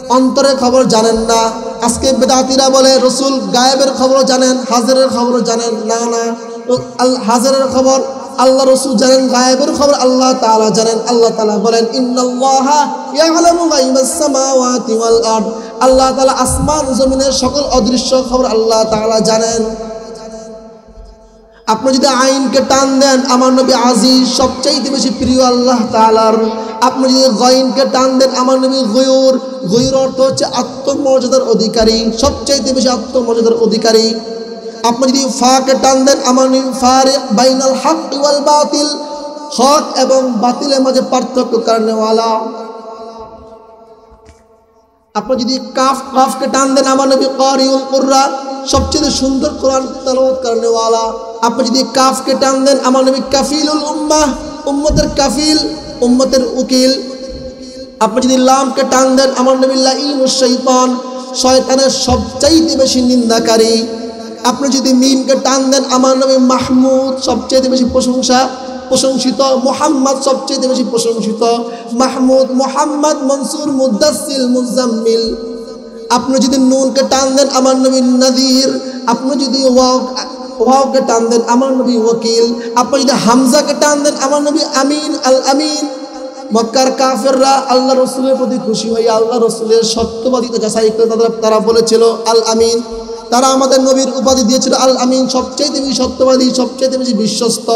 অন্তরের খবর জানেন না। আজকে বেদাতিরা বলে রসুল গায়েবের খবর জানেন, হাজিরের খবর জানেন। না না, হাজিরের খবর আল্লাহ রসুল জানেন, গায়েবের খবর আল্লাহ তাআলা জানেন। আল্লাহ তাআলা বলেন ইন্নাল্লাহা ইয়া'লামু গায়বাস সামাওয়াতি ওয়াল আরদ, আল্লাহ তাআলা আসমান জমিনের সকল অদৃশ্য খবর আল্লাহ তাআলা জানেন। আপনি যদি আইনকে টান দেন, আমার নবী আজিজ সবচাইতে বেশি প্রিয় আল্লাহ তাআলার। আপনি যদি গয়নকে টান দেন, আমার নবী গয়ুর, গয়ুর অর্থ হচ্ছে আত্মমর্যাদার অধিকারী, সবচাইতে বেশি আত্মমর্যাদার অধিকারী। আপনি যদি ফাকে টান দেন, আমার নবী ফারিক বাইনাল হক ওয়াল বাতিল, হক এবং বাতিলের মাঝে পার্থক্য করনেওয়ালা। আপনি যদি কাফকে টান দেন, আমার নবী কারিউল কুরআন, সবচেয়ে সুন্দর কোরআন তেলাওয়াত করনেওয়ালা। আপনি যদি কাফকে টান দেন, আমার নবী কাফিলুল উম্মাহ, উম্মতের কাফিল, উম্মতের উকিল। আপনি যদি লামকে টান দেন, আমার নবী লাঈনুশ শাইতান, শয়তানের সবচাইতে বেশি নিন্দাকারী। আপনি যদি মিমকে টান দেন, আমার নবী মাহমুদ, সবচাইতে বেশি প্রশংসিত। মুহাম্মদ সবচেয়ে বেশি প্রশংসিত। মাহমুদ, মুহাম্মদ, মনসুর, মুদাসসিল, মুজাম্মিল। আপনি যদি নুনকে টান দেন, আমার নবী নাযীর। আপনি যদি ওয়াওকে টান দেন, আমার নবী ওয়াকিল। আপনি যদি হামজাকে টান দেন, আমার নবী আমিন, আল আমিন। মক্কার কাফেররা আল্লাহ রসুলের প্রতি খুশি হয়ে আল্লাহ রসুলের সত্যবাদিতা যাচাই করে তারা বলেছিল আল আমিন। তারা আমাদের নবীর উপাধি দিয়েছিল আল আমিন, সবচেয়ে বেশি সত্যবাদী, সবচেয়ে বেশি বিশ্বস্ত।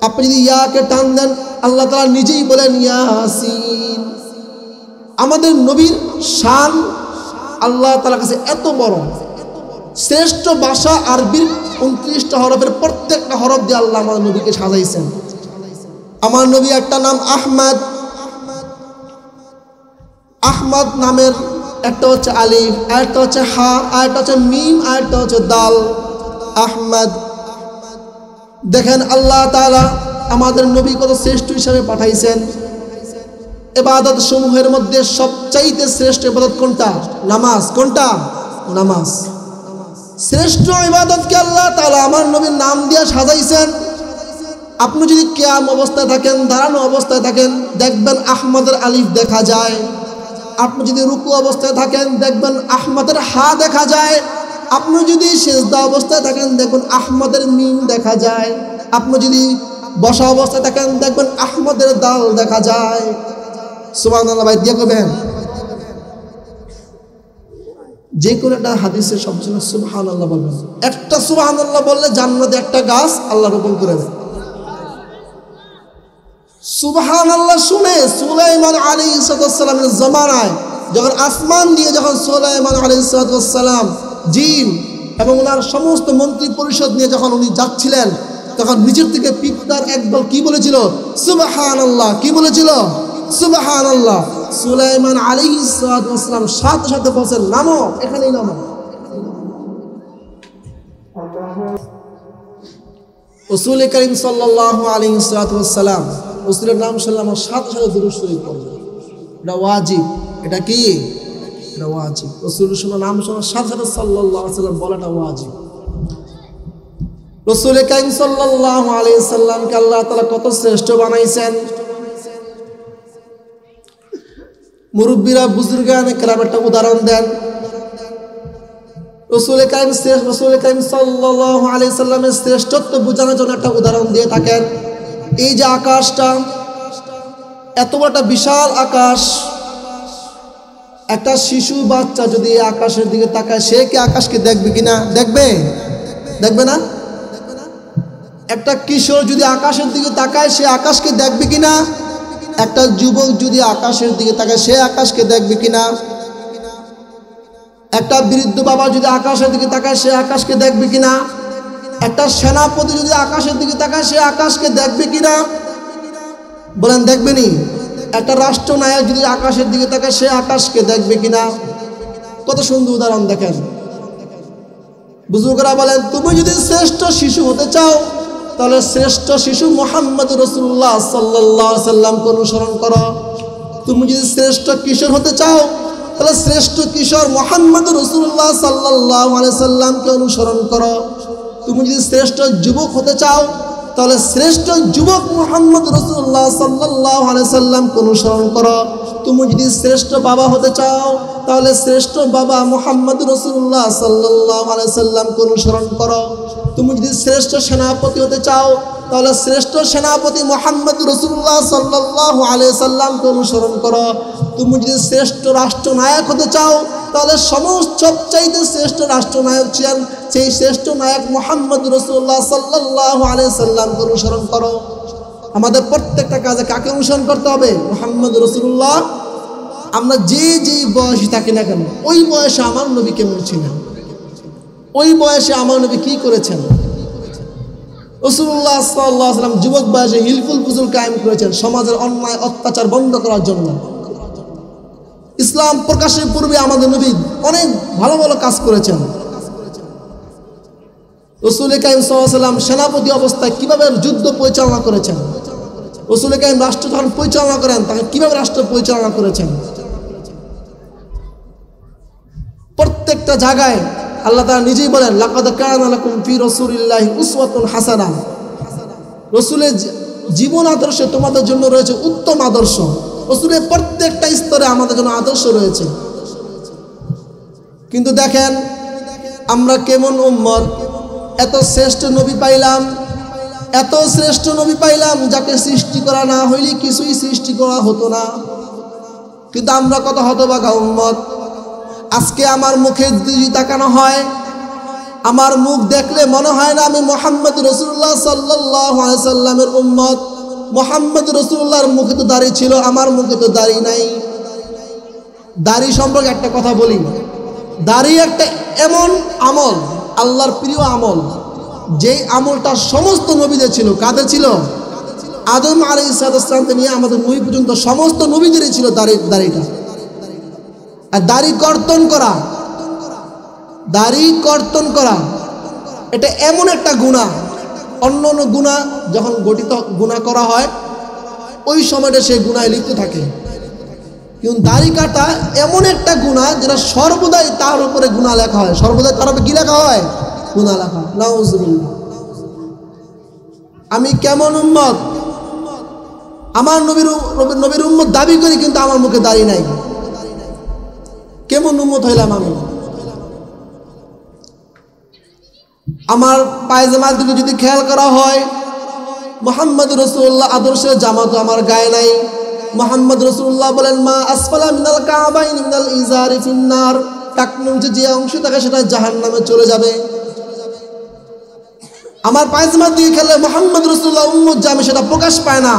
আপনি যদি ইয়াকে টান দেন, আল্লাহ তাআলা নিজেই বলেন ইয়াসিন। আমাদের নবীর শান আল্লাহ তাআলার কাছে এত বড়, শ্রেষ্ঠ ভাষা আরবির 29টা হরফের প্রত্যেকটা হরফ দিয়ে আল্লাহ আমাদের নবীকে সাজাইছেন। আমার নবী একটা নাম আহমদ, আহমদ নামের একটা হচ্ছে আলিফ, আরেকটা হচ্ছে হা, আরেকটা হচ্ছে মিম, আরেকটা হচ্ছে দাল। আহমদ। দেখেন আল্লাহ তাআলা আমাদের নবী কত শ্রেষ্ঠ হিসাবে পাঠাইছেন। ইবাদত সমূহের মধ্যে সবচাইতে শ্রেষ্ঠ ইবাদত কোনটা? নামাজ। কোনটা? নামাজ। শ্রেষ্ঠ ইবাদতকে আল্লাহ তাআলা আমার নবীর নাম দিয়ে সাজাইছেন। আপনি যদি কিয়াম অবস্থায় থাকেন, দাঁড়ানো অবস্থায় থাকেন, দেখবেন আহমদের আলিফ দেখা যায়। আপনি যদি রুকু অবস্থায় থাকেন, দেখবেন আহমদের হা দেখা যায়। আপনি যদি সিজদা অবস্থায় থাকেন, দেখবেন আহমদের মিম দেখা যায়। আপনি যদি বসা অবস্থায় থাকেন, দেখবেন আহমদের দাল দেখা যায়। সুবহানাল্লাহ। ভাই দিয়ে কবেন যে কোনো একটা হাদিসের সবসময় সুবহানাল্লাহ বলবেন। একটা সুবহানাল্লাহ বললে জান্নাতে একটা গাছ আল্লাহ রোপণ করে দেয়। সুবহানাল্লাহ শুনে সুলাইমান আলাইহিস সালামের জামানায় যখন আসমান দিয়ে যখন সুলাইমান আলাইহিস সালাম জিন এবং ওনার সমস্ত মন্ত্রী পরিষদ নিয়ে যখন উনি যাচ্ছিলেন, তখন নিচের থেকে পিঁপড়ার একদল কি বলেছিল? সুবহানাল্লাহ। কি বলেছিল? সুবহানাল্লাহ। সুলাইমান আলাইহিস সালাম সাথে সাথে বলছেন, নামো, এখানেই নামো। রাসূল করিম সাল্লাল্লাহু আলাইহি ওয়াসাল্লাম রাসূলের নাম শুনলাম সাথে সাথে দুরূদ শরীফ পড়বে। এটা ওয়াজিব। এটা কি? এটা ওয়াজিব। রাসূলের নাম শোনার সাথে সাথে সাল্লাল্লাহু আলাইহি ওয়াসাল্লাম বলাটা ওয়াজিব। রাসূল করিম সাল্লাল্লাহু আলাইহি ওয়াসাল্লামকে আল্লাহ তাআলা কত শ্রেষ্ঠ বানাইছেন। মুরব্বীরা বুজুর্গানে কেরাম একটা উদাহরণ দেন। রাসূল করিম সাল্লাল্লাহু আলাইহি ওয়াসাল্লামের শ্রেষ্ঠত্ব বোঝানোর জন্য একটা উদাহরণ দিয়ে থাকেন। এই যে আকাশটা, এত বড় একটা বিশাল আকাশ, একটা শিশু বাচ্চা যদি আকাশের দিকে তাকায়, সে কি আকাশকে দেখবে কিনা? দেখবে? দেখবে না? একটা কিশোর যদি আকাশের দিকে তাকায়, সে আকাশকে দেখবে কিনা? একটা যুবক যদি আকাশের দিকে তাকায়, সে আকাশকে দেখবে কিনা? একটা বৃদ্ধ বাবা যদি আকাশের দিকে তাকায়, সে আকাশকে দেখবে কিনা? একটা সেনাপতি যদি আকাশের দিকে তাকায়, সে আকাশকে দেখবে কিনা? বলেন দেখবে নি? একটা রাষ্ট্রনায়ক যদি আকাশের দিকে তাকায়, সে আকাশকে দেখবে কিনা? কত সুন্দর উদাহরণ দেখেন। বুজুর্গরা বলেন, তুমি যদি শ্রেষ্ঠ শিশু হতে চাও, তাহলে শ্রেষ্ঠ শিশু মুহাম্মদ রাসূলুল্লাহ সাল্লাল্লাহু আলাইহি ওয়াসাল্লামকে অনুসরণ করো। তুমি যদি শ্রেষ্ঠ কিশোর হতে চাও, তাহলে শ্রেষ্ঠ কিশোর মুহাম্মদ রাসূলুল্লাহ সাল্লাল্লাহু আলাইহি ওয়াসাল্লামকে অনুসরণ করো। তুমি যদি শ্রেষ্ঠ যুবক হতে চাও, তাহলে শ্রেষ্ঠ যুবক মুহাম্মদ রাসূলুল্লাহ সাল্লাল্লাহু আলাইহি ওয়াসাল্লামকে অনুসরণ করো। তুমি যদি শ্রেষ্ঠ বাবা হতে চাও তাহলে শ্রেষ্ঠ বাবা মুহাম্মদ রাসূলুল্লাহ সাল্লাল্লাহু আলাইহি সাল্লামকে অনুসরণ করো। তুমি যদি শ্রেষ্ঠ সেনাপতি হতে চাও তাহলে শ্রেষ্ঠ সেনাপতি মুহাম্মদ রাসূলুল্লাহ সাল্লাল্লাহু আলাইহি সাল্লামকে অনুসরণ করো। তুমি যদি শ্রেষ্ঠ রাষ্ট্রনায়ক হতে চাও তাহলে সবচাইতে শ্রেষ্ঠ রাষ্ট্রনায়ক ছিলেন সেই শ্রেষ্ঠ নায়ক মুহাম্মদ রাসূলুল্লাহ সাল্লাল্লাহু আলাইহি সাল্লামকে অনুসরণ করো। আমাদের প্রত্যেকটা কাজে কাকে অনুসরণ করতে হবে? মুহাম্মদ রাসূলুল্লাহ। আমরা যে বয়সে থাকি না কেন, ওই বয়সে আমার নবী কেমন ছিলেন, ওই বয়সে আমার নবী কি করেছেন। রাসূলুল্লাহ সাল্লাল্লাহু আলাইহি ওয়াসাল্লাম যুবক বয়সে হিলফুল ফুজুল কায়েম করেছেন সমাজের অন্যায় অত্যাচার বন্ধ করার জন্য। ইসলাম প্রকাশের পূর্বে আমাদের নবী অনেক ভালো ভালো কাজ করেছেন। রাসূল কারীম সাল্লাল্লাহু আলাইহি ওয়াসাল্লাম সেনাপতি অবস্থায় কিভাবে যুদ্ধ পরিচালনা করেছেন, রাসূল কারীম রাষ্ট্র যখন পরিচালনা করেন তাকে কিভাবে রাষ্ট্র পরিচালনা করেছেন। প্রত্যেকটা জায়গায় আল্লাহ তাআলা নিজেই বলেন লাকাদ কানা লাকুম ফি রাসূলিল্লাহি উসওয়াতুন হাসানাহ। রাসূলের জীবন আদর্শে তোমাদের জন্য রয়েছে উত্তম আদর্শ। রাসূলের প্রত্যেকটা স্তরে আমাদের জন্য আদর্শ রয়েছে। কিন্তু দেখেন আমরা কেমন উম্মত, এত শ্রেষ্ঠ নবী পাইলাম, এত শ্রেষ্ঠ নবী পাইলাম যাকে সৃষ্টি করা না হইলে কিছুই সৃষ্টি করা হতো না। কিন্তু আমরা কত হতভাগা উম্মত। আজকে আমার মুখে যদি তাকানো হয়, আমার মুখ দেখলে মনে হয় না আমি মুহাম্মদ রাসূলুল্লাহ সাল্লাল্লাহু আলাইহি সাল্লামের উম্মত। মুহাম্মদ রাসূলুল্লাহর মুখে তো দাড়ি ছিল, আমার মুখে তো দাড়ি নাই। দাড়ি সম্পর্কে একটা কথা বলি, দাড়ি একটা এমন আমল, আল্লাহর প্রিয় আমল, যেই আমলটা সমস্ত নবীদের ছিল। কাদের ছিল? আদম আলাইহিস সালাম থেকে নিয়ে আমাদের নবী পর্যন্ত সমস্ত নবীদেরই ছিল দাড়িটা। আর দাড়ি কর্তন করা এটা এমন একটা গুনাহ, অন্য অন্য গুনাহ যখন গঠিত গুনাহ করা হয় ওই সময়টা সেই গুনাহে লিপ্ত থাকে। কিন্তু দাড়ি কাটা এমন একটা গুনাহ যেটা সর্বদাই তার উপরে গুনাহ লেখা হয়। সর্বদাই তার উপরে কি লেখা হয়? গুনাহ লেখা। নাউজুবিল্লাহ। আমি কেমন উম্মত, আমার নবীর উম্মত দাবি করি কিন্তু আমার মুখে দাড়ি নাই। কেমন উম্মত হইলাম আমি? আমার পায়জামার দিকে যদি খেয়াল করা হয়, মুহাম্মদ রাসূলুল্লাহ আদর্শের জামা তো আমার গায়ে নাই। মুহাম্মদ রাসূলুল্লাহ বলেন মা আসফালা মিনাল কাবাইনি মিনাল ইজারি ফিন্নার, টাকনুর যে অংশ থাকে সেটা জাহান্নামে চলে যাবে। আমার পায়জামার দিকে খেলে মুহাম্মদ রাসূলুল্লাহ উম্মত যে আমি সেটা প্রকাশ পায় না।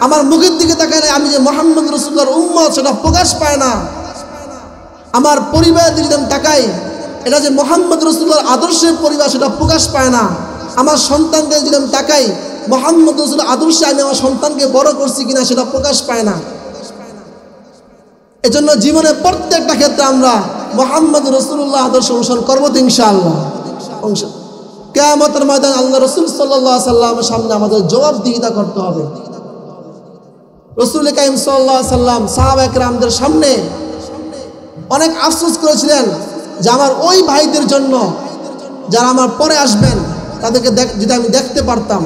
আমার মুখের দিকে তাকালে আমি যে মুহাম্মদ রাসূলুল্লাহর উম্মত সেটা প্রকাশ পায় না। আমার পরিবারের দিকে যদি তাকাই, এটা যে মুহাম্মদ রাসূলুল্লাহর আদর্শের পরিবার সেটা প্রকাশ পায় না। আমার সন্তানকে যদি আমি তাকাই, মুহাম্মদ রাসূলুল্লাহর আদর্শে আমি আমার সন্তানকে বড় করছি কিনা সেটা প্রকাশ পায় না। এজন্য জীবনের প্রত্যেকটা ক্ষেত্রে আমরা মুহাম্মদ রাসূলুল্লাহ আদর্শ অনুসরণ করব তো ইনশাআল্লাহ। কিয়ামতের ময়দানে আল্লাহ রাসূল সাল্লাল্লাহু আলাইহি সাল্লামের সামনে আমাদের জবাবদিহিতা করতে হবে। রাসূল কারীম সাল্লাল্লাহু আলাইহি সাল্লাম সাহাবায়ে কেরামদের সামনে অনেক আফসোস করেছিলেন যে আমার ওই ভাইদের জন্য যারা আমার পরে আসবেন তাদেরকে যদি আমি দেখতে পারতাম,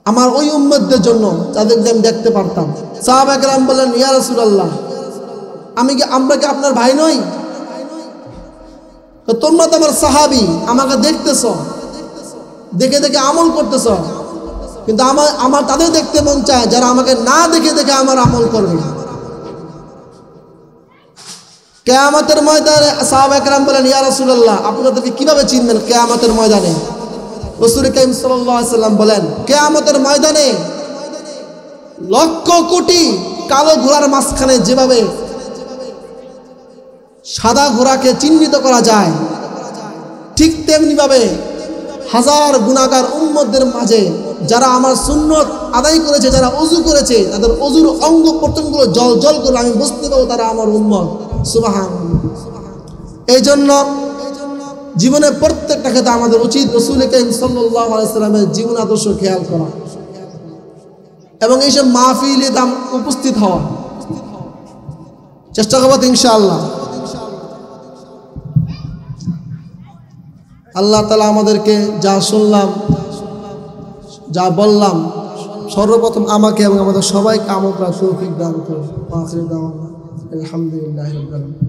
আমার ওই উম্মতদের জন্য তাদেরকে আমি দেখতে পারতাম। সাহাবায়ে কেরাম বললেন ইয়া রাসূলুল্লাহ, আমরা কি আপনার ভাই নই? তো তোমরা তো আমার সাহাবী, আমাকে দেখতেছ, দেখে দেখে আমল করতেছ, কিন্তু আমার তাদের দেখতে মন চায় যারা আমাকে না দেখে দেখে আমার আমল করবে। কিয়ামতের ময়দানে সাহাবায়ে কেরাম বলেন ইয়া রাসূলুল্লাহ, আপনি তাদেরকে কিভাবে চিনবেন কিয়ামতের ময়দানে? রাসূল কারীম সাল্লাল্লাহু আলাইহি সাল্লাম বলেন কিয়ামতের ময়দানে লক্ষ কোটি কালো ঘোড়ার মাঝখানে যেভাবে সাদা ঘোড়াকে চিহ্নিত করা যায়, ঠিক তেমনি ভাবে হাজার গুনাহগার উম্মতদের মাঝে যারা আমার সুন্নত আদায় করেছে, যারা ওযু করেছে, তাদের ওযুর অঙ্গ প্রত্যঙ্গগুলো জল জল করে আমি বুঝতে পারবো তারা আমার উম্মত। সুবহানাল্লাহ। এই জন্য জীবনের প্রত্যেকটা ক্ষেত্রে আমাদের উচিত রাসূল কারীম সাল্লাল্লাহু আলাইহি সাল্লামের জীবন আদর্শ খেয়াল করা এবং এইসব মাহফিলে উপস্থিত হওয়া। চেষ্টা করব ইনশাআল্লাহ। আল্লাহ তাআলা আমাদেরকে যা শুনলাম, যা বললাম সর্বপ্রথম আমাকে এবং আমাদের সবাইকে আমল করার তৌফিক দান করুন। আখির দাওয়ানা আলহামদুলিল্লাহি রাব্বিল আলামিন।